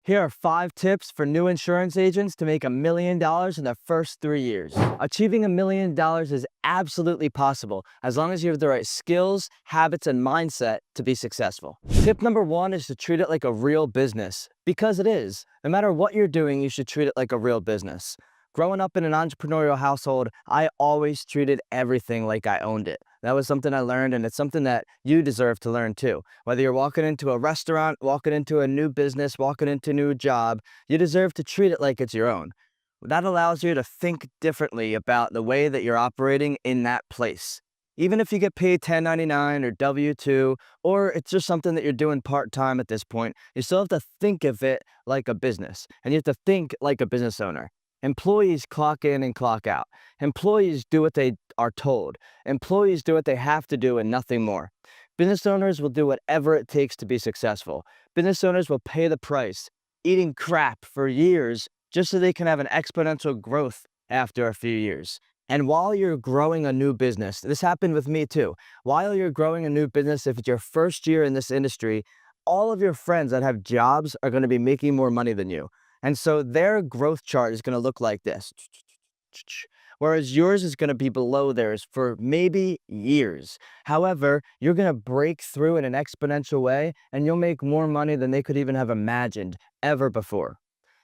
Here are 5 tips for new insurance agents to make $1 million in their first 3 years. Achieving $1 million is absolutely possible as long as you have the right skills, habits, and mindset to be successful. Tip number 1 is to treat it like a real business, because it is. No matter what you're doing, you should treat it like a real business. Growing up in an entrepreneurial household, I always treated everything like I owned it. That was something I learned, and it's something that you deserve to learn too. Whether you're walking into a restaurant, walking into a new business, walking into a new job, you deserve to treat it like it's your own. That allows you to think differently about the way that you're operating in that place. Even if you get paid 1099 or W-2, or it's just something that you're doing part-time at this point, you still have to think of it like a business, and you have to think like a business owner. Employees clock in and clock out. Employees do what they are told. Employees do what they have to do and nothing more. Business owners will do whatever it takes to be successful. Business owners will pay the price, eating crap for years just so they can have an exponential growth after a few years. And while you're growing a new business, this happened with me too. While you're growing a new business, if it's your first year in this industry, all of your friends that have jobs are going to be making more money than you. And so their growth chart is going to look like this, whereas yours is going to be below theirs for maybe years. However, you're going to break through in an exponential way, and you'll make more money than they could even have imagined ever before.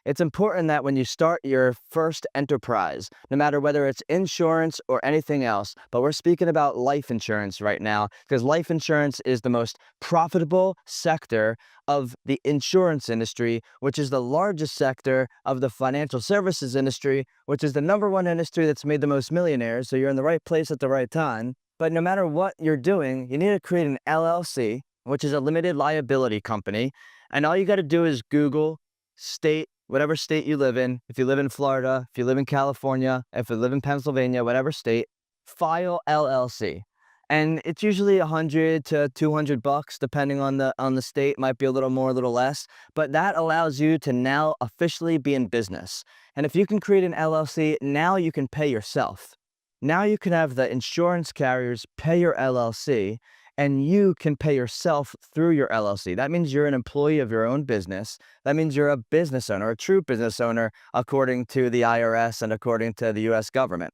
It's important that when you start your first enterprise, no matter whether it's insurance or anything else, but we're speaking about life insurance right now, because life insurance is the most profitable sector of the insurance industry, which is the largest sector of the financial services industry, which is the #1 industry that's made the most millionaires. So you're in the right place at the right time. But no matter what you're doing, you need to create an LLC, which is a limited liability company. And all you got to do is Google state, whatever state you live in. If you live in Florida, if you live in California, if you live in Pennsylvania, whatever state, file LLC. And it's usually $100 to $200, depending on the state. Might be a little more, a little less, but that allows you to now officially be in business. And if you can create an LLC, now you can pay yourself. Now you can have the insurance carriers pay your LLC, and you can pay yourself through your LLC. That means you're an employee of your own business. That means you're a business owner, a true business owner, according to the IRS and according to the US government.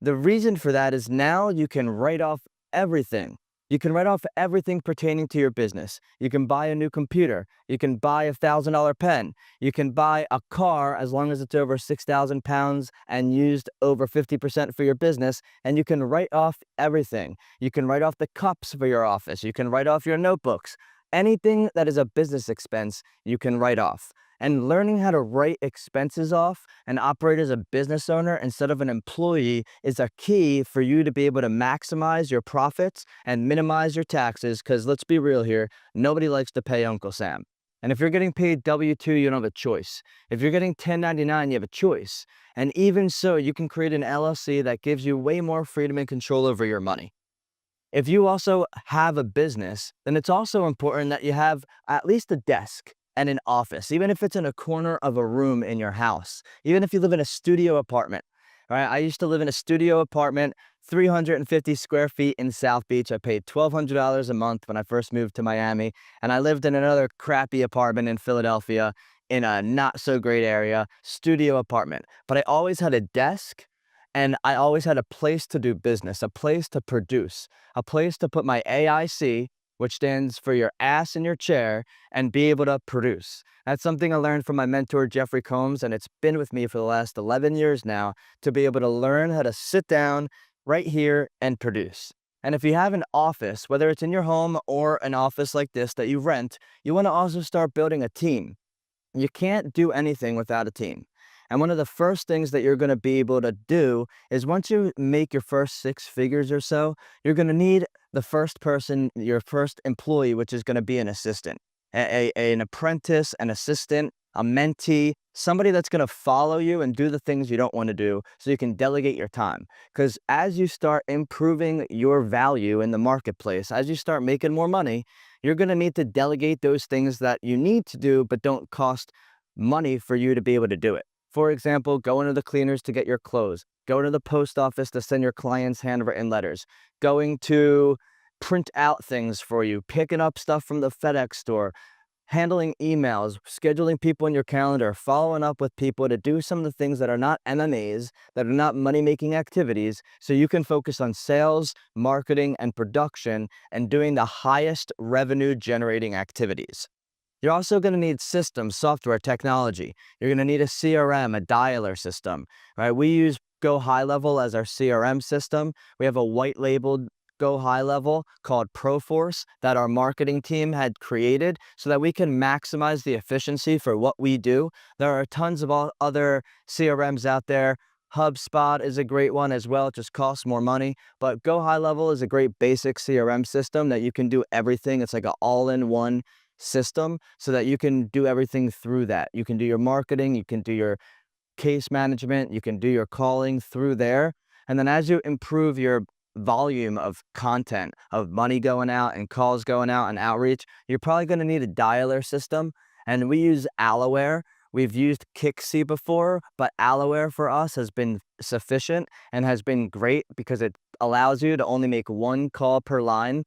The reason for that is now you can write off everything. You can write off everything pertaining to your business. You can buy a new computer. You can buy a $1,000 pen. You can buy a car as long as it's over 6,000 pounds and used over 50% for your business. And you can write off everything. You can write off the cups for your office. You can write off your notebooks. Anything that is a business expense, you can write off. And learning how to write expenses off and operate as a business owner instead of an employee is a key for you to be able to maximize your profits and minimize your taxes, because let's be real here, nobody likes to pay Uncle Sam. And if you're getting paid W-2, you don't have a choice. If you're getting 1099, you have a choice. And even so, you can create an LLC that gives you way more freedom and control over your money. If you also have a business, then it's also important that you have at least a desk and an office, even if it's in a corner of a room in your house, even if you live in a studio apartment. Right? I used to live in a studio apartment, 350 square feet in South Beach. I paid $1,200 a month when I first moved to Miami, and I lived in another crappy apartment in Philadelphia in a not so great area, studio apartment. But I always had a desk, and I always had a place to do business, a place to produce, a place to put my AIC, which stands for your ass in your chair, and be able to produce. That's something I learned from my mentor, Jeffrey Combs, and it's been with me for the last 11 years now, to be able to learn how to sit down right here and produce. And if you have an office, whether it's in your home or an office like this that you rent, you want to also start building a team. You can't do anything without a team. And one of the first things that you're going to be able to do is, once you make your first 6 figures or so, you're going to need the first person, your first employee, which is going to be an assistant, an apprentice, an assistant, a mentee, somebody that's going to follow you and do the things you don't want to do so you can delegate your time. Because as you start improving your value in the marketplace, as you start making more money, you're going to need to delegate those things that you need to do but don't cost money for you to be able to do it. For example, going to the cleaners to get your clothes, going to the post office to send your clients handwritten letters, going to print out things for you, picking up stuff from the FedEx store, handling emails, scheduling people in your calendar, following up with people to do some of the things that are not MMAs, that are not money-making activities, so you can focus on sales, marketing, and production, and doing the highest revenue-generating activities. You're also going to need systems, software, technology. You're going to need a CRM, a dialer system, right? We use Go High Level as our CRM system. We have a white labeled Go High Level called Proforce that our marketing team had created so that we can maximize the efficiency for what we do. There are tons of other CRMs out there. HubSpot is a great one as well. It just costs more money. But Go High Level is a great basic CRM system that you can do everything. It's like an all-in-one system so that you can do everything through that. You can do your marketing, you can do your case management, you can do your calling through there. And then as you improve your volume of content, of money going out and calls going out and outreach, you're probably going to need a dialer system. And we use Alloware. We've used Kixi before, but Alloware for us has been sufficient and has been great because it allows you to only make one call per line.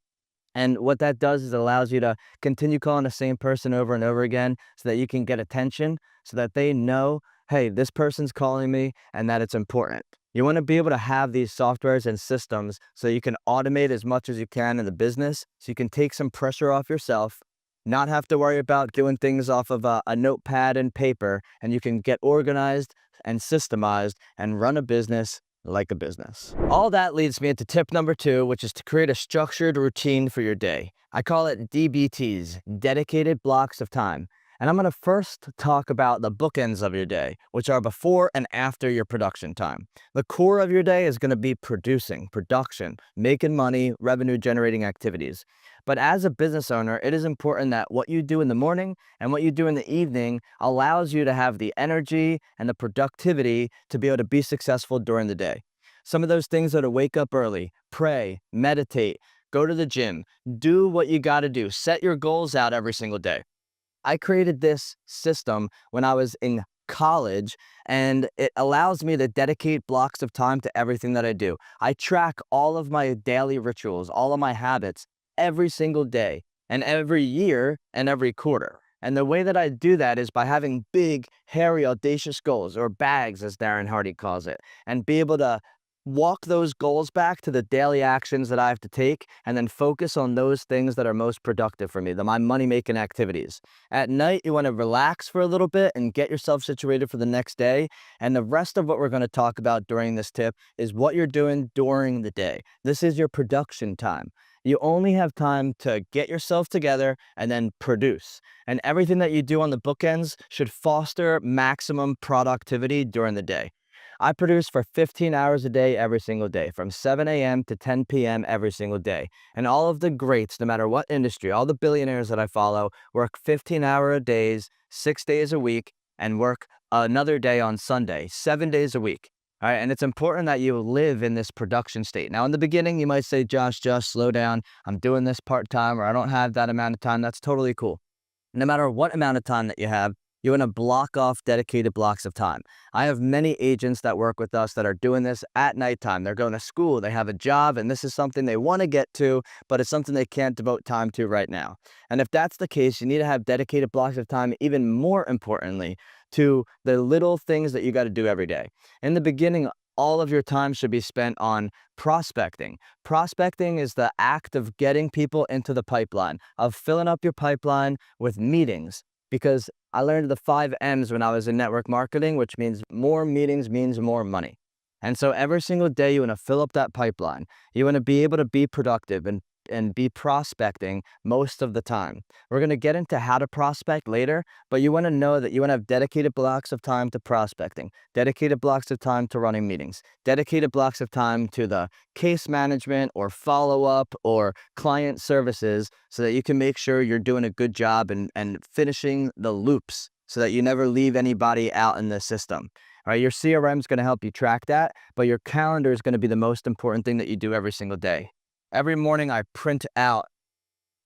And what that does is it allows you to continue calling the same person over and over again so that you can get attention, so that they know, hey, this person's calling me and that it's important. You want to be able to have these softwares and systems so you can automate as much as you can in the business, so you can take some pressure off yourself, not have to worry about doing things off of a notepad and paper, and you can get organized and systemized and run a business like a business. All that leads me into tip number 2, which is to create a structured routine for your day. I call it DBTs, dedicated blocks of time. And I'm going to first talk about the bookends of your day, which are before and after your production time. The core of your day is going to be production, making money, revenue generating activities. But as a business owner, it is important that what you do in the morning and what you do in the evening allows you to have the energy and the productivity to be able to be successful during the day. Some of those things are to wake up early, pray, meditate, go to the gym, do what you got to do, set your goals out every single day. I created this system when I was in college, and it allows me to dedicate blocks of time to everything that I do. I track all of my daily rituals, all of my habits every single day and every year and every quarter. And the way that I do that is by having big, hairy, audacious goals, or bags, as Darren Hardy calls it, and be able to walk those goals back to the daily actions that I have to take, and then focus on those things that are most productive for me, my money-making activities. At night, you want to relax for a little bit and get yourself situated for the next day. And the rest of what we're going to talk about during this tip is what you're doing during the day. This is your production time. You only have time to get yourself together and then produce. And everything that you do on the bookends should foster maximum productivity during the day. I produce for 15 hours a day every single day, from 7 a.m. to 10 p.m. every single day. And all of the greats, no matter what industry, all the billionaires that I follow, work 15-hour days, 6 days a week, and work another day on Sunday, 7 days a week. All right, and it's important that you live in this production state. Now, in the beginning, you might say, Josh, just slow down. I'm doing this part-time, or I don't have that amount of time. That's totally cool. No matter what amount of time that you have, you want to block off dedicated blocks of time. I have many agents that work with us that are doing this at nighttime. They're going to school, they have a job, and this is something they want to get to, but it's something they can't devote time to right now. And if that's the case, you need to have dedicated blocks of time, even more importantly, to the little things that you got to do every day. In the beginning, all of your time should be spent on prospecting. Prospecting is the act of getting people into the pipeline, of filling up your pipeline with meetings. Because I learned the 5 M's when I was in network marketing, which means more meetings means more money. And so every single day you want to fill up that pipeline. You want to be able to be productive and be prospecting most of the time. We're going to get into how to prospect later, but you want to know that you want to have dedicated blocks of time to prospecting, dedicated blocks of time to running meetings, dedicated blocks of time to the case management or follow-up or client services, so that you can make sure you're doing a good job and finishing the loops so that you never leave anybody out in the system. All right, your CRM is going to help you track that, but your calendar is going to be the most important thing that you do every single day. Every morning I print out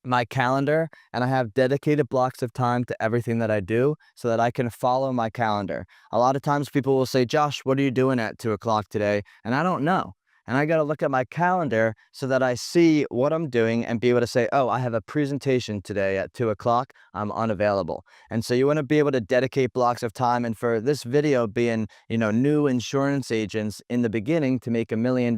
my calendar and I have dedicated blocks of time to everything that I do so that I can follow my calendar. A lot of times people will say, Josh, what are you doing at 2 o'clock today? And I don't know. And I got to look at my calendar so that I see what I'm doing and be able to say, oh, I have a presentation today at 2 o'clock. I'm unavailable. And so you want to be able to dedicate blocks of time. And for this video being, new insurance agents in the beginning to make $1 million,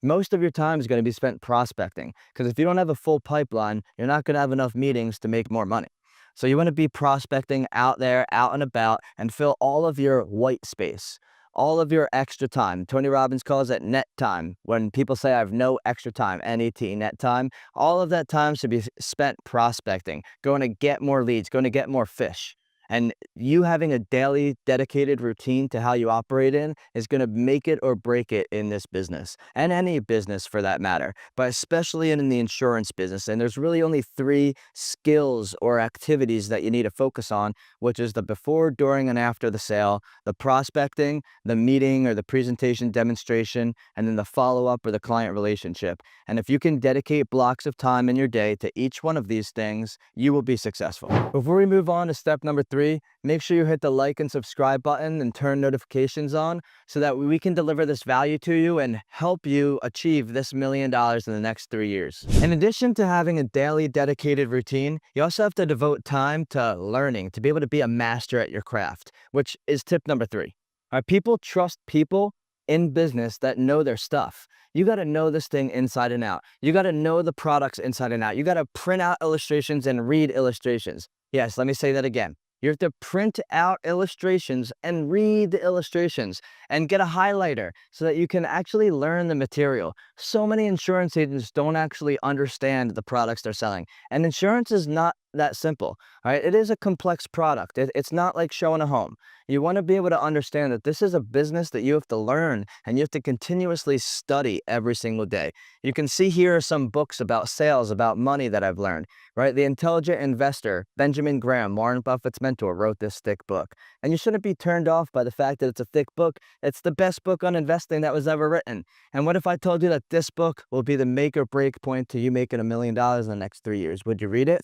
most of your time is going to be spent prospecting. Because if you don't have a full pipeline, you're not going to have enough meetings to make more money. So you want to be prospecting out there, out and about, and fill all of your white space, all of your extra time. Tony Robbins calls it net time. When people say I have no extra time, NET, net time, all of that time should be spent prospecting, going to get more leads, going to get more fish. And you having a daily dedicated routine to how you operate in is going to make it or break it in this business, and any business for that matter, but especially in the insurance business. And there's really only 3 skills or activities that you need to focus on, which is the before, during, and after the sale, the prospecting, the meeting or the presentation demonstration, and then the follow-up or the client relationship. And if you can dedicate blocks of time in your day to each one of these things, you will be successful. Before we move on to step number 3, make sure you hit the like and subscribe button and turn notifications on so that we can deliver this value to you and help you achieve this $1 million in the next 3 years. In addition to having a daily dedicated routine, you also have to devote time to learning, to be able to be a master at your craft, which is tip number 3. All right, people trust people in business that know their stuff. You got to know this thing inside and out. You got to know the products inside and out. You got to print out illustrations and read illustrations. Yes, let me say that again. You have to print out illustrations and read the illustrations and get a highlighter so that you can actually learn the material. So many insurance agents don't actually understand the products they're selling. And insurance is not that simple, all right? It is a complex product. It's not like showing a home. You want to be able to understand that this is a business that you have to learn and you have to continuously study every single day. You can see here some books about sales, about money that I've learned, right? The Intelligent Investor, Benjamin Graham, Warren Buffett's mentor, wrote this thick book. And you shouldn't be turned off by the fact that it's a thick book. It's the best book on investing that was ever written. And what if I told you that this book will be the make or break point to you making $1 million in the next 3 years? Would you read it?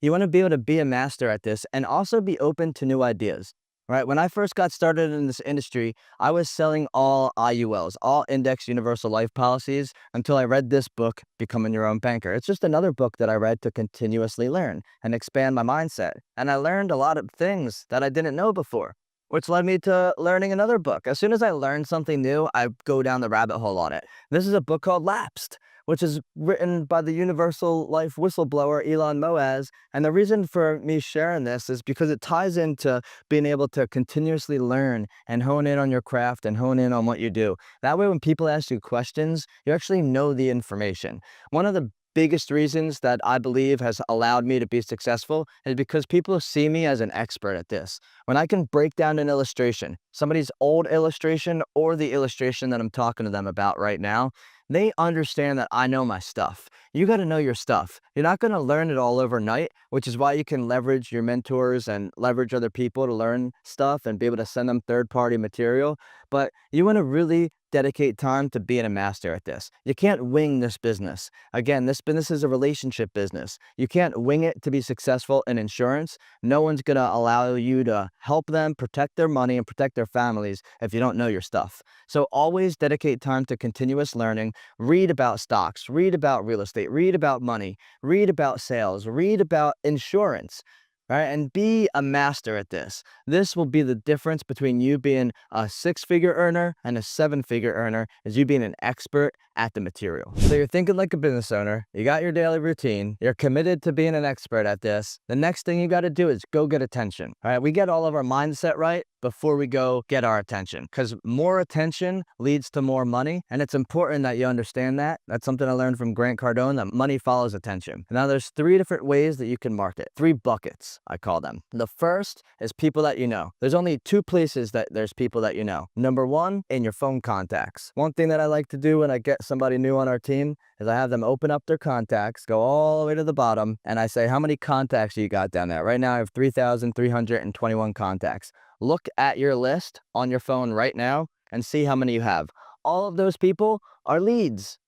You want to be able to be a master at this and also be open to new ideas. Right? When I first got started in this industry, I was selling all IULs, all Index Universal Life policies, until I read this book, Becoming Your Own Banker. It's just another book that I read to continuously learn and expand my mindset. And I learned a lot of things that I didn't know before, which led me to learning another book. As soon as I learned something new, I go down the rabbit hole on it. This is a book called Lapsed, which is written by the Universal Life whistleblower, Elon Moaz. And the reason for me sharing this is because it ties into being able to continuously learn and hone in on your craft and hone in on what you do. That way, when people ask you questions, you actually know the information. One of the biggest reasons that I believe has allowed me to be successful is because people see me as an expert at this. When I can break down an illustration, somebody's old illustration or the illustration that I'm talking to them about right now, they understand that I know my stuff. You got to know your stuff. You're not going to learn it all overnight, which is why you can leverage your mentors and leverage other people to learn stuff and be able to send them third-party material. But you want to really dedicate time to being a master at this. You can't wing this business. Again, this business is a relationship business. You can't wing it to be successful in insurance. No one's going to allow you to help them protect their money and protect their families if you don't know your stuff. So always dedicate time to continuous learning. Read about stocks, read about real estate, read about money, read about sales, read about insurance. Right? And be a master at this. This will be the difference between you being a 6-figure earner and a 7-figure earner, is you being an expert at the material. So you're thinking like a business owner, you got your daily routine, you're committed to being an expert at this. The next thing you got to do is go get attention. All right, we get all of our mindset right before we go get our attention, because more attention leads to more money. And it's important that you understand that. That's something I learned from Grant Cardone, that money follows attention. Now there's 3 different ways that you can market, 3 buckets, I call them. The first is people that you know. There's only 2 places that there's people that you know. Number 1, in your phone contacts. One thing that I like to do when I get somebody new on our team is I have them open up their contacts, go all the way to the bottom, and I say, how many contacts you got down there? Right now I have 3,321 contacts. Look at your list on your phone right now and see how many you have. All of those people are leads.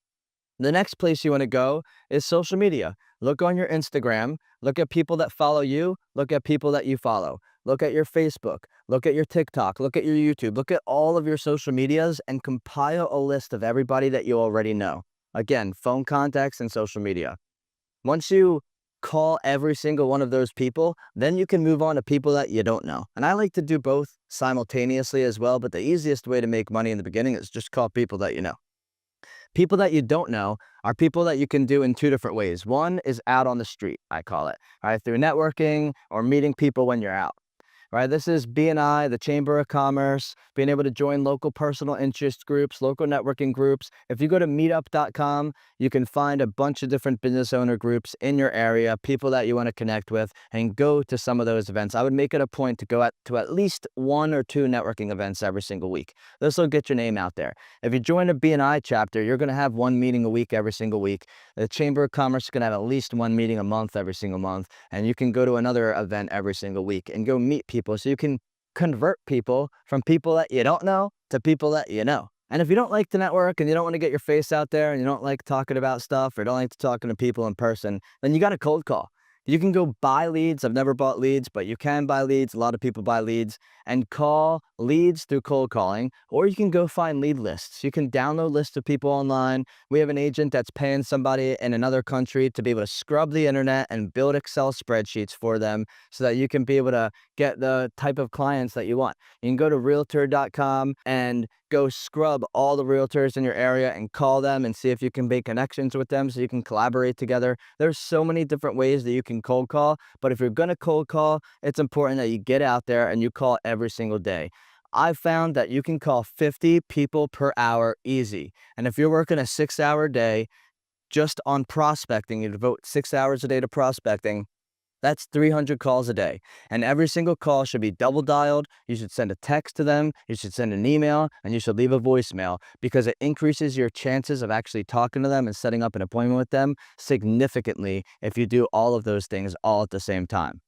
The next place you want to go is social media. Look on your Instagram, look at people that follow you, look at people that you follow. look at your Facebook, look at your TikTok, look at your YouTube, look at all of your social medias and compile a list of everybody that you already know. Again, phone contacts and social media. Once you call every single one of those people, then you can move on to people that you don't know. And I like to do both simultaneously as well, but the easiest way to make money in the beginning is just call people that you know. People that you don't know are people that you can do in two different ways. One is out on the street, I call it, right? Through networking or meeting people when you're out. Right, this is BNI, the Chamber of Commerce, being able to join local personal interest groups, local networking groups. If you go to meetup.com, you can find a bunch of different business owner groups in your area, people that you want to connect with, and go to some of those events. I would make it a point to go to at least 1 or 2 networking events every single week. This will get your name out there. If you join a BNI chapter, you're going to have 1 meeting a week every single week. The Chamber of Commerce is going to have at least 1 meeting a month every single month, and you can go to another event every single week and go meet people. So you can convert people from people that you don't know to people that you know. And if you don't like to network and you don't want to get your face out there and you don't like talking about stuff or don't like talking to people in person, then you got to cold call. You can go buy leads. I've never bought leads, but you can buy leads. A lot of people buy leads and call leads through cold calling, or you can go find lead lists. You can download lists of people online. We have an agent that's paying somebody in another country to be able to scrub the internet and build Excel spreadsheets for them so that you can be able to get the type of clients that you want. You can go to realtor.com and go scrub all the realtors in your area and call them and see if you can make connections with them so you can collaborate together. There's so many different ways that you can cold call, but if you're going to cold call, it's important that you get out there and you call every single day. I've found that you can call 50 people per hour easy. And if you're working a 6-hour day just on prospecting, you devote 6 hours a day to prospecting, that's 300 calls a day. And every single call should be double dialed. You should send a text to them. You should send an email, and you should leave a voicemail because it increases your chances of actually talking to them and setting up an appointment with them significantly if you do all of those things all at the same time.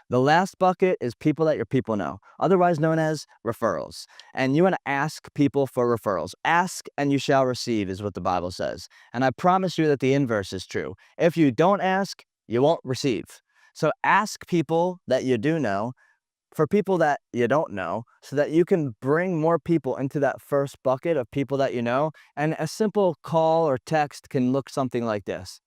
The last bucket is people that your people know, otherwise known as referrals. And you want to ask people for referrals. Ask and you shall receive is what the Bible says. And I promise you that the inverse is true. If you don't ask, you won't receive. So ask people that you do know for people that you don't know so that you can bring more people into that first bucket of people that you know. And a simple call or text can look something like this.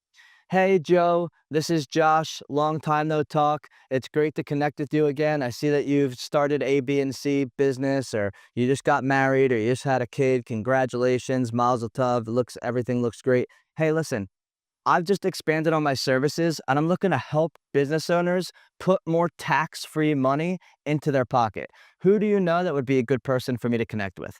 Hey, Joe, this is Josh. Long time no talk. It's great to connect with you again. I see that you've started A, B, and C business, or you just got married, or you just had a kid. Congratulations, Mazel Tov. Everything looks great. Hey, listen, I've just expanded on my services and I'm looking to help business owners put more tax-free money into their pocket. Who do you know that would be a good person for me to connect with?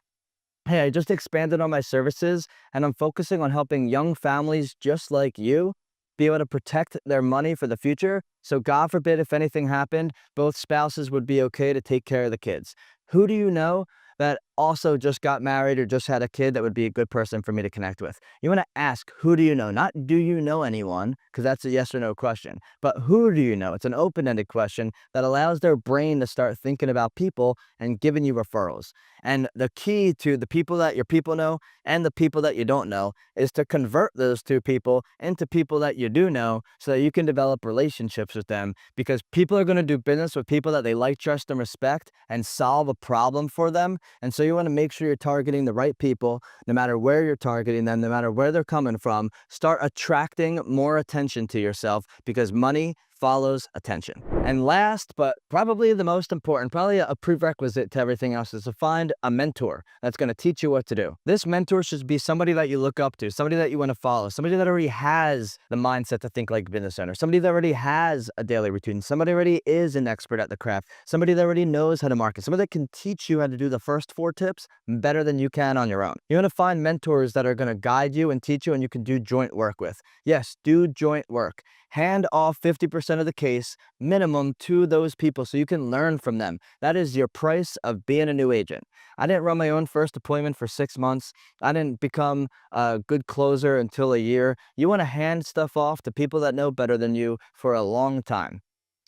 Hey, I just expanded on my services and I'm focusing on helping young families just like you be able to protect their money for the future. So God forbid, if anything happened, both spouses would be okay to take care of the kids. Who do you know that also just got married or just had a kid that would be a good person for me to connect with? You want to ask, who do you know? Not do you know anyone, because that's a yes or no question, but who do you know? It's an open-ended question that allows their brain to start thinking about people and giving you referrals. And the key to the people that your people know and the people that you don't know is to convert those two people into people that you do know so that you can develop relationships with them, because people are going to do business with people that they like, trust, and respect and solve a problem for them. And so you want to make sure you're targeting the right people, no matter where you're targeting them, no matter where they're coming from. Start attracting more attention to yourself because money follows attention. And last, but probably the most important, probably a prerequisite to everything else, is to find a mentor that's going to teach you what to do. This mentor should be somebody that you look up to, somebody that you want to follow, somebody that already has the mindset to think like a business owner, somebody that already has a daily routine, somebody already is an expert at the craft, somebody that already knows how to market, somebody that can teach you how to do the first 4 tips better than you can on your own. You want to find mentors that are going to guide you and teach you and you can do joint work with. Yes, do joint work. Hand off 50% of the case minimum to those people so you can learn from them. That is your price of being a new agent. I didn't run my own first appointment for 6 months. I didn't become a good closer until a year. You want to hand stuff off to people that know better than you for a long time.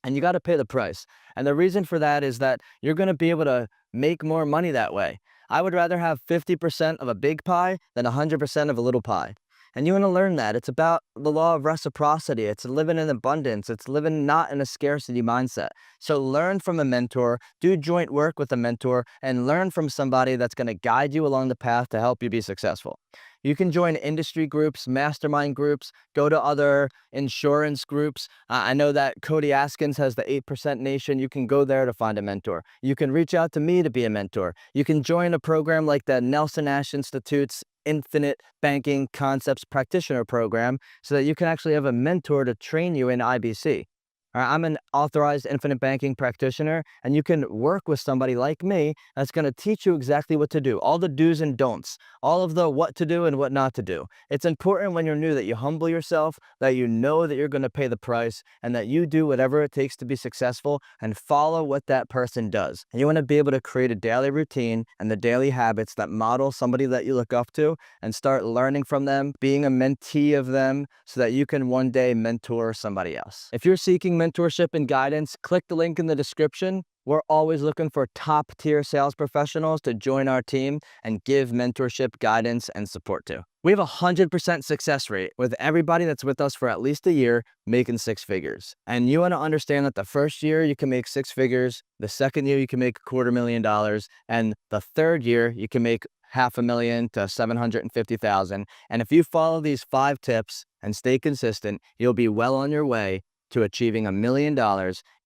And you got to pay the price. And the reason for that is that you're going to be able to make more money that way. I would rather have 50% of a big pie than 100% of a little pie. And you want to learn that. It's about the law of reciprocity. It's living in abundance. It's living not in a scarcity mindset. So learn from a mentor, do joint work with a mentor, and learn from somebody that's going to guide you along the path to help you be successful. You can join industry groups, mastermind groups, go to other insurance groups. I know that Cody Askins has the 8% Nation. You can go there to find a mentor. You can reach out to me to be a mentor. You can join a program like the Nelson Ash Institute's Infinite Banking Concepts Practitioner Program so that you can actually have a mentor to train you in IBC. All right, I'm an authorized infinite banking practitioner, and you can work with somebody like me that's going to teach you exactly what to do, all the do's and don'ts, all of the what to do and what not to do. It's important when you're new that you humble yourself, that you know that you're going to pay the price, and that you do whatever it takes to be successful and follow what that person does. And you want to be able to create a daily routine and the daily habits that model somebody that you look up to and start learning from them, being a mentee of them so that you can one day mentor somebody else. If you're seeking mentorship and guidance, click the link in the description. We're always looking for top tier sales professionals to join our team and give mentorship, guidance, and support to. We have a 100% success rate with everybody that's with us for at least a year making six figures. And you want to understand that the first year you can make six figures, the second year you can make $250,000, and the third year you can make $500,000 to $750,000. And if you follow these 5 tips and stay consistent, you'll be well on your way to achieving $1 million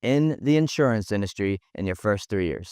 in the insurance industry in your first 3 years.